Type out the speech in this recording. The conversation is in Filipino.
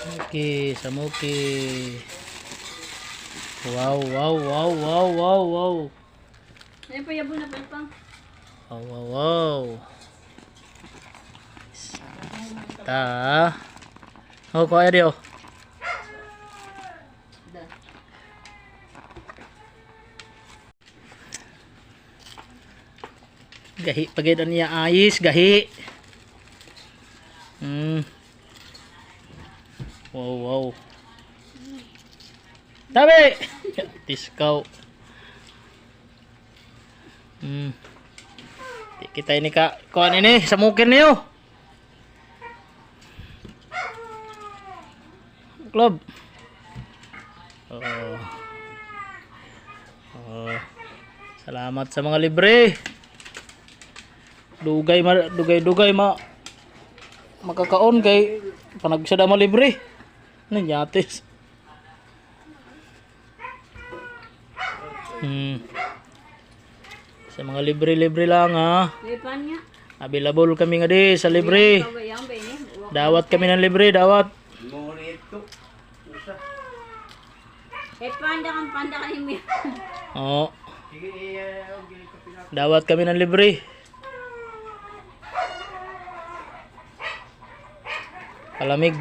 Okay, samuki. Wow, wow, wow, wow, wow, wow. Ayun pa yabo na palpang. Wow, wow, wow. Ta. Oh, kaya dio. Gahi pagidan niya ayis, gahi. Wow, wow. Tabi. Tiskaw. Kita ini kak, kuan ini samukin niyo. Club. Oh. Oh. Salamat sa mga libre. Dugay makakaon kay panagsada mo libre. Nanyatis. Sa mga libre-libre lang ha. Lipan niya. Available kami nga di sa libre. Kabayang ba ini? Dawat kami ng libre, dawat. Panda ka ni. Oo. Dawat kami ng libre. Palamig.